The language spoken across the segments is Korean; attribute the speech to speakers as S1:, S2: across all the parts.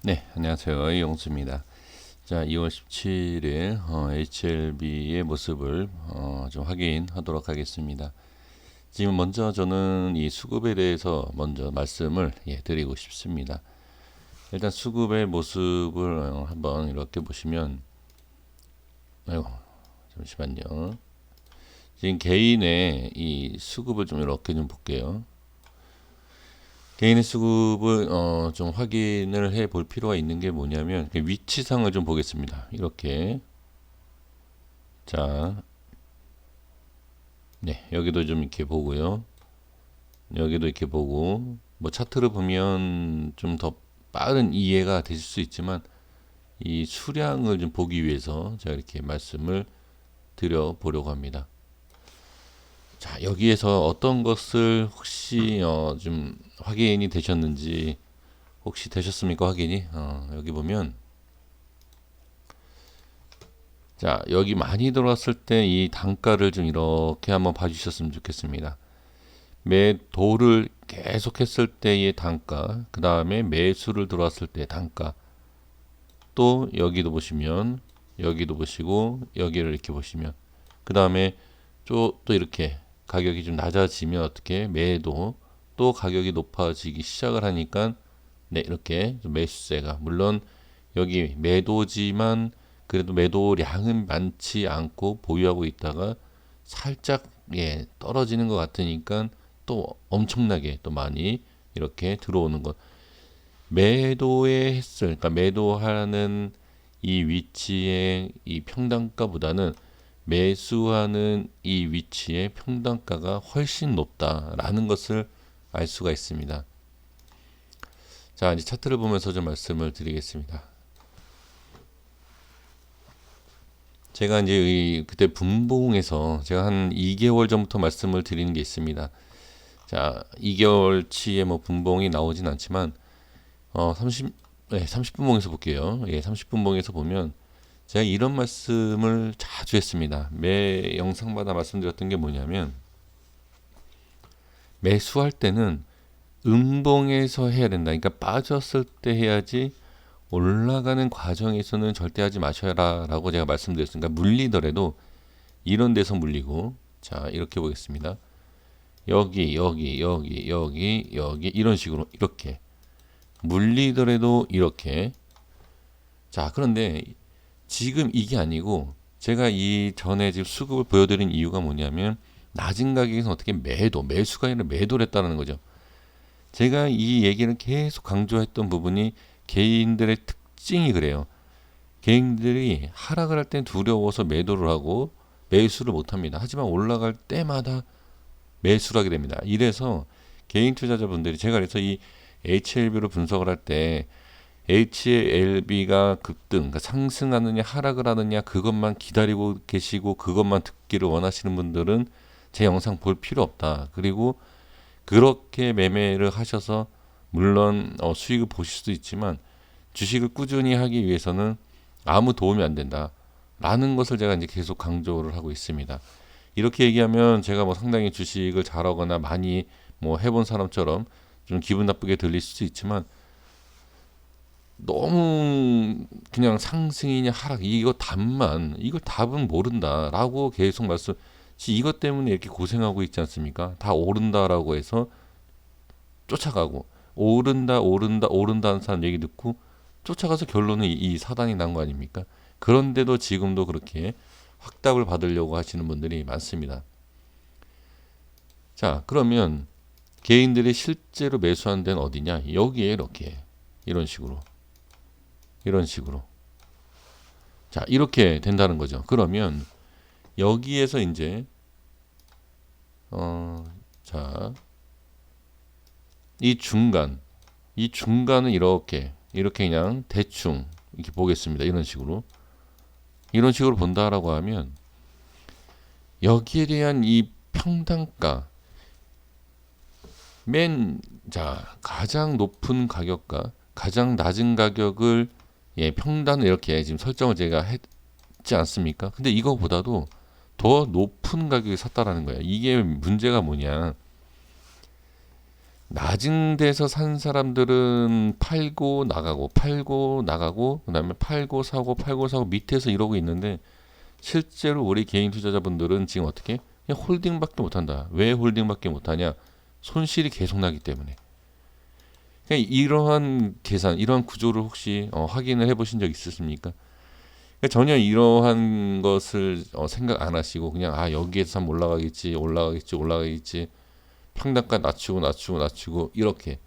S1: 네, 안녕하세요. 이용수입니다. 자, 2월 17일 HLB의 모습을 좀 확인하도록 하겠습니다. 지금 먼저 저는 이 수급에 대해서 먼저 말씀을 드리고 싶습니다. 일단 수급의 모습을 한번 이렇게 보시면, 아이고, 잠시만요. 지금 개인의 이 수급을 좀 이렇게 좀 볼게요. 개인의 수급을 좀 확인을 해 볼 필요가 있는 게 뭐냐면 위치상을 좀 보겠습니다. 이렇게 자, 네, 여기도 좀 이렇게 보고요. 여기도 이렇게 보고 뭐 차트를 보면 좀 더 빠른 이해가 되실 수 있지만 이 수량을 좀 보기 위해서 제가 이렇게 말씀을 드려 보려고 합니다. 자, 여기에서 어떤 것을 혹시 좀 확인이 되셨는지 혹시 되셨습니까? 확인이 여기 보면 자, 여기 많이 들어왔을 때 이 단가를 좀 이렇게 한번 봐주셨으면 좋겠습니다. 매도를 계속했을 때의 단가, 그 다음에 매수를 들어왔을 때 단가, 또 여기도 보시면 여기도 보시고 여기를 이렇게 보시면 그 다음에 또 이렇게 가격이 좀 낮아지면 어떻게 매도 또 가격이 높아지기 시작을 하니까 네, 이렇게 매수세가 물론 여기 매도지만 그래도 매도량은 많지 않고 보유하고 있다가 살짝 떨어지는 것 같으니까 또 엄청나게 또 많이 이렇게 들어오는 것. 매도의 횟수, 그러니까 매도하는 이 위치의 이 평단가보다는 매수하는 이 위치의 평단가가 훨씬 높다라는 것을 알 수가 있습니다. 자, 이제 차트를 보면서 좀 말씀을 드리겠습니다. 제가 이제 그때 분봉에서 제가 한 2개월 전부터 말씀을 드리는 게 있습니다. 자, 2개월치의 뭐 분봉이 나오진 않지만 30분봉에서 볼게요. 30분봉에서 보면 제가 이런 말씀을 자주 했습니다. 매 영상마다 말씀드렸던 게 뭐냐면 매수할 때는 음봉에서 해야 된다. 그러니까 빠졌을 때 해야지 올라가는 과정에서는 절대 하지 마셔라라고 제가 말씀드렸으니까 물리더라도 이런 데서 물리고 자 이렇게 보겠습니다. 여기 이런 식으로 이렇게 물리더라도 이렇게 자 그런데 지금 이게 아니고 제가 이 전에 지금 수급을 보여드린 이유가 뭐냐면 낮은 가격에서 어떻게 매수가 아니라 매도를 했다는 거죠. 제가 이 얘기를 계속 강조했던 부분이 개인들의 특징이 그래요. 개인들이 하락을 할 땐 두려워서 매도를 하고 매수를 못 합니다. 하지만 올라갈 때마다 매수를 하게 됩니다. 이래서 개인 투자자분들이 제가 그래서 이 HLB로 분석을 할 때 HLB가 급등, 그러니까 상승하느냐 하락을 하느냐 그것만 기다리고 계시고 그것만 듣기를 원하시는 분들은 제 영상 볼 필요 없다. 그리고 그렇게 매매를 하셔서 물론 수익을 보실 수도 있지만 주식을 꾸준히 하기 위해서는 아무 도움이 안 된다. 라는 것을 제가 이제 계속 강조를 하고 있습니다. 이렇게 얘기하면 제가 뭐 상당히 주식을 잘하거나 많이 뭐 해본 사람처럼 좀 기분 나쁘게 들릴 수도 있지만 너무 그냥 상승이냐 하락 이거 답은 모른다라고 계속 말씀 이것 때문에 이렇게 고생하고 있지 않습니까? 다 오른다라고 해서 쫓아가고 오른다는 사람 얘기 듣고 쫓아가서 결론은 이 사단이 난 거 아닙니까? 그런데도 지금도 그렇게 확답을 받으려고 하시는 분들이 많습니다. 자, 그러면 개인들이 실제로 매수한 데는 어디냐? 여기에 이렇게 이런 식으로 자, 이렇게 된다는 거죠. 그러면 여기에서 이제 자, 이 중간은 이렇게 그냥 대충 이렇게 보겠습니다. 이런 식으로 본다라고 하면 여기에 대한 이 평단가 가장 높은 가격과 가장 낮은 가격을 평단을 이렇게 지금 설정을 제가 했지 않습니까? 근데 이거보다도 더 높은 가격에 샀다라는 거예요. 이게 문제가 뭐냐? 낮은 데서 산 사람들은 팔고 나가고 팔고 나가고 그다음에 팔고 사고 팔고 사고 밑에서 이러고 있는데 실제로 우리 개인 투자자분들은 지금 어떻게 그냥 홀딩밖에 못한다. 왜 홀딩밖에 못하냐? 손실이 계속 나기 때문에. 그러니까 이러한 계산, 이러한 구조를 혹시 확인을 해보신 적 있으십니까? 그러니까 전혀 이러한 것을 생각 안 하시고 그냥 여기에서 한번 올라가겠지, 올라가겠지, 올라가겠지. 평단가 낮추고 이렇게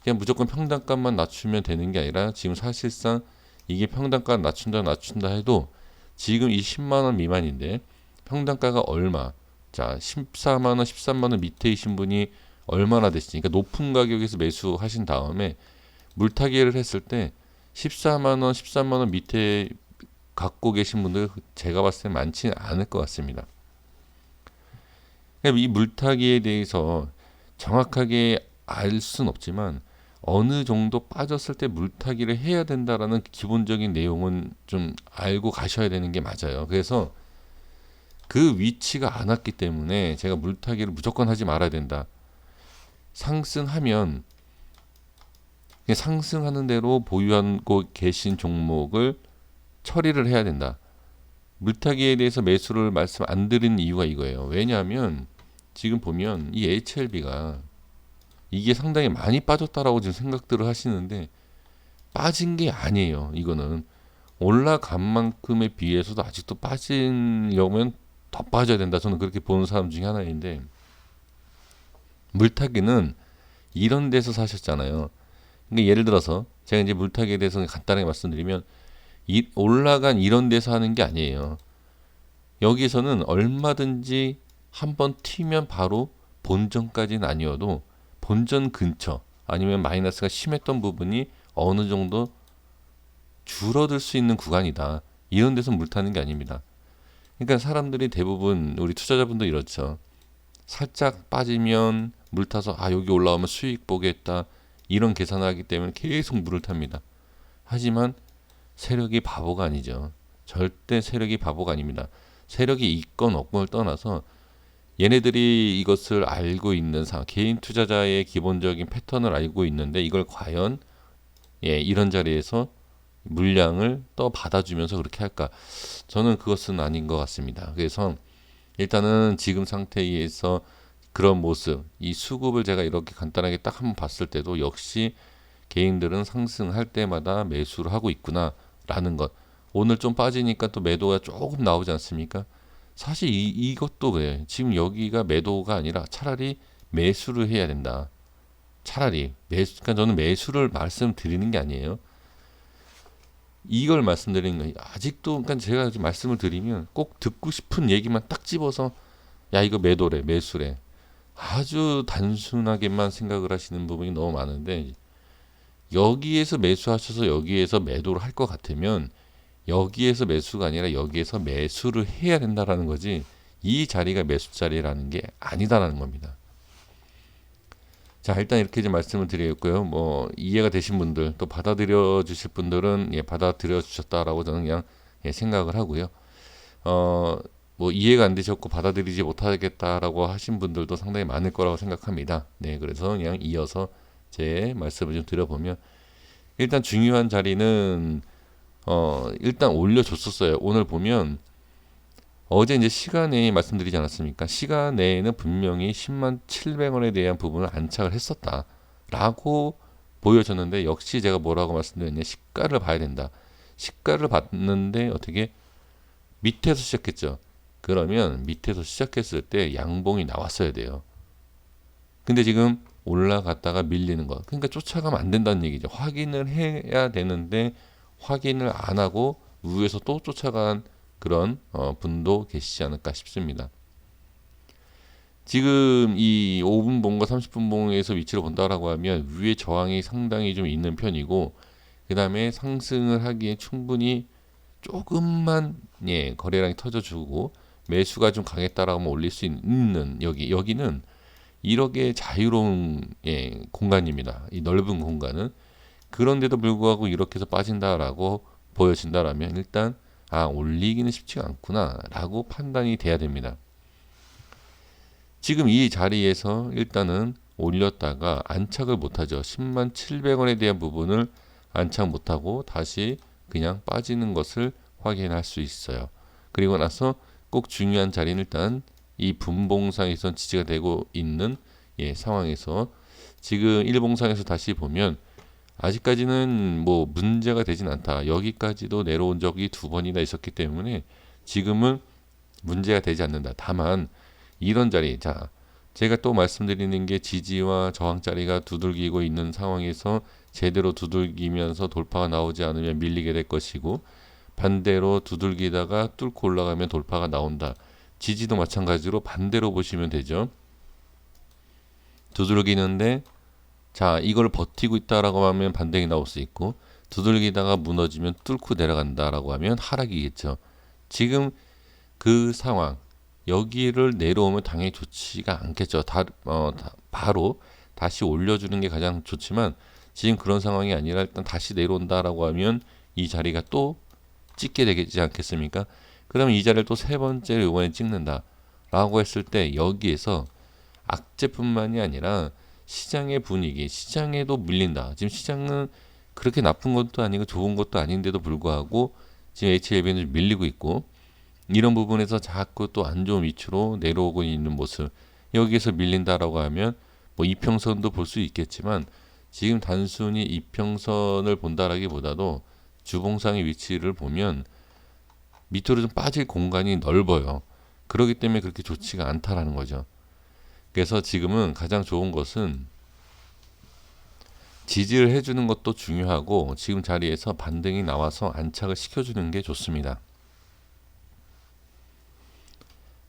S1: 그냥 무조건 평단가만 낮추면 되는 게 아니라 지금 사실상 이게 평단가 낮춘다 해도 지금 이 10만 원 미만인데 평단가가 얼마? 자, 14만 원, 13만 원 밑에이신 분이 얼마나 되시니까 높은 가격에서 매수하신 다음에 물타기를 했을 때 14만 원, 13만 원 밑에 갖고 계신 분들 제가 봤을 때 많지는 않을 것 같습니다. 이 물타기에 대해서 정확하게 알 수는 없지만 어느 정도 빠졌을 때 물타기를 해야 된다라는 기본적인 내용은 좀 알고 가셔야 되는 게 맞아요. 그래서 그 위치가 안 왔기 때문에 제가 물타기를 무조건 하지 말아야 된다. 상승하면 그냥 상승하는 대로 보유하고 계신 종목을 처리를 해야 된다. 물타기에 대해서 매수를 말씀 안 드리는 이유가 이거예요. 왜냐하면 지금 보면 이 HLB가 이게 상당히 많이 빠졌다라고 지금 생각들을 하시는데 빠진 게 아니에요. 이거는 올라간 만큼에 비해서도 아직도 빠지려면 더 빠져야 된다. 저는 그렇게 보는 사람 중에 하나인데 물타기는 이런 데서 사셨잖아요. 그러니까 예를 들어서 제가 이제 물타기에 대해서 간단하게 말씀드리면 올라간 이런 데서 하는 게 아니에요. 여기서는 얼마든지 한번 튀면 바로 본전까지는 아니어도 본전 근처 아니면 마이너스가 심했던 부분이 어느 정도 줄어들 수 있는 구간이다. 이런 데서 물 타는 게 아닙니다. 그러니까 사람들이 대부분 우리 투자자분도 이렇죠. 살짝 빠지면 물 타서 여기 올라오면 수익 보겠다. 이런 계산을 하기 때문에 계속 물을 탑니다. 하지만 세력이 바보가 아니죠. 절대 세력이 바보가 아닙니다. 세력이 있건 없건을 떠나서 얘네들이 이것을 알고 있는 개인 투자자의 기본적인 패턴을 알고 있는데 이걸 과연 이런 자리에서 물량을 또 받아주면서 그렇게 할까? 저는 그것은 아닌 것 같습니다. 그래서 일단은 지금 상태에서 그런 모습, 이 수급을 제가 이렇게 간단하게 딱 한번 봤을 때도 역시 개인들은 상승할 때마다 매수를 하고 있구나라는 것. 오늘 좀 빠지니까 또 매도가 조금 나오지 않습니까? 사실 이것도 그래. 지금 여기가 매도가 아니라 차라리 매수를 해야 된다. 차라리 매수. 그러니까 저는 매수를 말씀드리는 게 아니에요. 이걸 말씀드리는 거예요. 아직도 그러니까 제가 말씀을 드리면 꼭 듣고 싶은 얘기만 딱 집어서 야 이거 매도래, 매수래. 아주 단순하게만 생각을 하시는 부분이 너무 많은데 여기에서 매수하셔서 여기에서 매도를 할 것 같으면 여기에서 매수가 아니라 여기에서 매수를 해야 된다라는 거지 이 자리가 매수 자리라는 게 아니다라는 겁니다. 자 일단 이렇게 좀 말씀을 드리겠고요. 뭐 이해가 되신 분들 또 받아들여 주실 분들은 받아들여 주셨다라고 저는 그냥 생각을 하고요. 뭐 이해가 안 되셨고 받아들이지 못하겠다라고 하신 분들도 상당히 많을 거라고 생각합니다. 네, 그래서 그냥 이어서 제 말씀을 좀 드려보면 일단 중요한 자리는 일단 올려줬었어요. 오늘 보면 어제 이제 시간에 말씀드리지 않았습니까? 시간에는 분명히 10만 700원에 대한 부분을 안착을 했었다라고 보여졌는데 역시 제가 뭐라고 말씀드렸냐 시가를 봐야 된다. 시가를 봤는데 어떻게 밑에서 시작했죠. 그러면 밑에서 시작했을 때 양봉이 나왔어야 돼요. 근데 지금 올라갔다가 밀리는 것. 그러니까 쫓아가면 안 된다는 얘기죠. 확인을 해야 되는데 확인을 안 하고 위에서 또 쫓아간 그런 분도 계시지 않을까 싶습니다. 지금 이 5분 봉과 30분 봉에서 위치를 본다라고 하면 위에 저항이 상당히 좀 있는 편이고 그 다음에 상승을 하기에 충분히 조금만 거래량이 터져주고 매수가 좀 강했다라고 하면 올릴 수 있는 여기는 1억의 자유로운 공간입니다. 이 넓은 공간은 그런데도 불구하고 이렇게 해서 빠진다라고 보여진다라면 일단 올리기는 쉽지가 않구나라고 판단이 돼야 됩니다. 지금 이 자리에서 일단은 올렸다가 안착을 못하죠. 10만 700원에 대한 부분을 안착 못하고 다시 그냥 빠지는 것을 확인할 수 있어요. 그리고 나서 꼭 중요한 자리는 일단 이 분봉상에선 지지가 되고 있는 상황에서 지금 일봉상에서 다시 보면 아직까지는 뭐 문제가 되진 않다. 여기까지도 내려온 적이 두 번이나 있었기 때문에 지금은 문제가 되지 않는다. 다만 이런 자리, 자 제가 또 말씀드리는 게 지지와 저항 자리가 두들기고 있는 상황에서 제대로 두들기면서 돌파가 나오지 않으면 밀리게 될 것이고, 반대로 두들기다가 뚫고 올라가면 돌파가 나온다. 지지도 마찬가지로 반대로 보시면 되죠. 두들기는데 자 이걸 버티고 있다라고 하면 반등이 나올 수 있고, 두들기다가 무너지면 뚫고 내려간다라고 하면 하락이겠죠. 지금 그 상황 여기를 내려오면 당연히 좋지가 않겠죠. 바로 다시 올려주는 게 가장 좋지만 지금 그런 상황이 아니라 일단 다시 내려온다라고 하면 이 자리가 또 찍게 되지 않겠습니까? 그러면 이 자리를 또 세 번째로 이번에 찍는다라고 했을 때 여기에서 악재뿐만이 아니라 시장의 분위기, 시장에도 밀린다. 지금 시장은 그렇게 나쁜 것도 아니고 좋은 것도 아닌데도 불구하고 지금 HLB는 밀리고 있고, 이런 부분에서 자꾸 또 안 좋은 위치로 내려오고 있는 모습, 여기에서 밀린다라고 하면 뭐 이평선도 볼 수 있겠지만 지금 단순히 이평선을 본다라기보다도 주봉상의 위치를 보면 밑으로 좀 빠질 공간이 넓어요. 그렇기 때문에 그렇게 좋지가 않다라는 거죠. 그래서 지금은 가장 좋은 것은 지지를 해주는 것도 중요하고 지금 자리에서 반등이 나와서 안착을 시켜주는 게 좋습니다.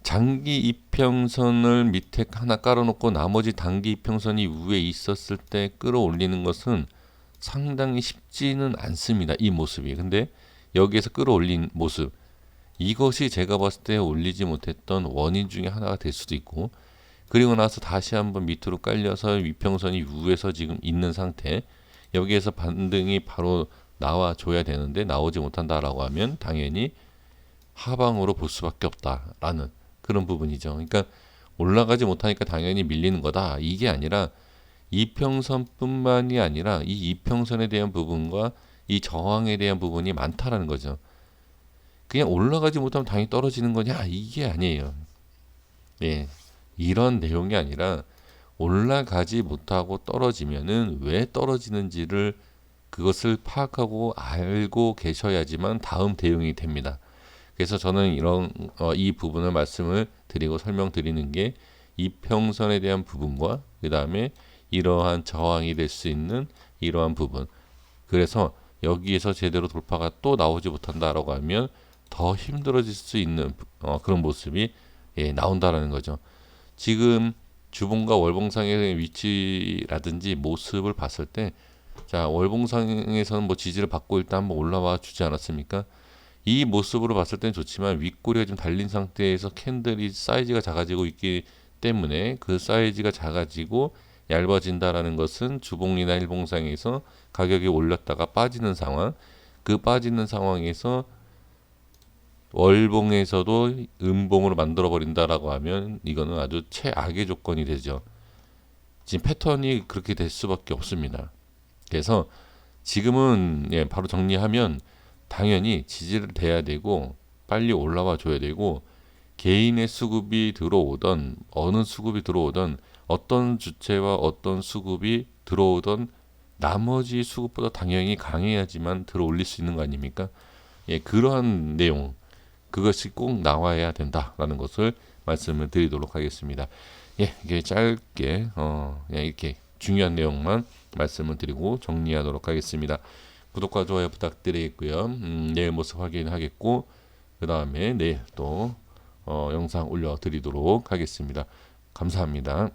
S1: 장기 이평선을 밑에 하나 깔아놓고 나머지 단기 이평선이 위에 있었을 때 끌어올리는 것은 상당히 쉽지는 않습니다. 이 모습이. 근데 여기에서 끌어올린 모습, 이것이 제가 봤을 때 올리지 못했던 원인 중에 하나가 될 수도 있고, 그리고 나서 다시 한번 밑으로 깔려서 이평선이 위에서 지금 있는 상태, 여기에서 반등이 바로 나와줘야 되는데 나오지 못한다라고 하면 당연히 하방으로 볼 수밖에 없다라는 그런 부분이죠. 그러니까 올라가지 못하니까 당연히 밀리는 거다. 이게 아니라 이평선뿐만이 아니라 이 이평선에 대한 부분과 이 저항에 대한 부분이 많다라는 거죠. 그냥 올라가지 못하면 당연히 떨어지는 거냐? 이게 아니에요. 예. 이런 내용이 아니라 올라가지 못하고 떨어지면은 왜 떨어지는지를 그것을 파악하고 알고 계셔야지만 다음 대응이 됩니다. 그래서 저는 이런 이 부분을 말씀을 드리고 설명드리는 게 이평선에 대한 부분과 그 다음에 이러한 저항이 될 수 있는 이러한 부분, 그래서 여기에서 제대로 돌파가 또 나오지 못한다라고 하면 더 힘들어질 수 있는 그런 모습이 나온다라는 거죠. 지금 주봉과 월봉상의 위치라든지 모습을 봤을 때, 자 월봉상에서는 뭐 지지를 받고 일단 한번 올라와 주지 않았습니까? 이 모습으로 봤을 때는 좋지만 윗꼬리가 좀 달린 상태에서 캔들이 사이즈가 작아지고 있기 때문에 그 사이즈가 작아지고 얇아진다라는 것은 주봉이나 일봉상에서 가격이 올렸다가 빠지는 상황, 그 빠지는 상황에서 월봉에서도 음봉으로 만들어 버린다라고 하면 이거는 아주 최악의 조건이 되죠. 지금 패턴이 그렇게 될 수밖에 없습니다. 그래서 지금은 바로 정리하면 당연히 지지를 대야 되고 빨리 올라와 줘야 되고, 개인의 수급이 들어오던 어느 수급이 들어오던 어떤 주체와 어떤 수급이 들어오던 나머지 수급보다 당연히 강해야지만 들어올릴 수 있는 거 아닙니까? 그러한 내용, 그것이 꼭 나와야 된다라는 것을 말씀을 드리도록 하겠습니다. 이게 짧게 그냥 이렇게 중요한 내용만 말씀을 드리고 정리하도록 하겠습니다. 구독과 좋아요 부탁드리겠고요. 내일 모습 확인하겠고 그 다음에 내일 또 영상 올려드리도록 하겠습니다. 감사합니다.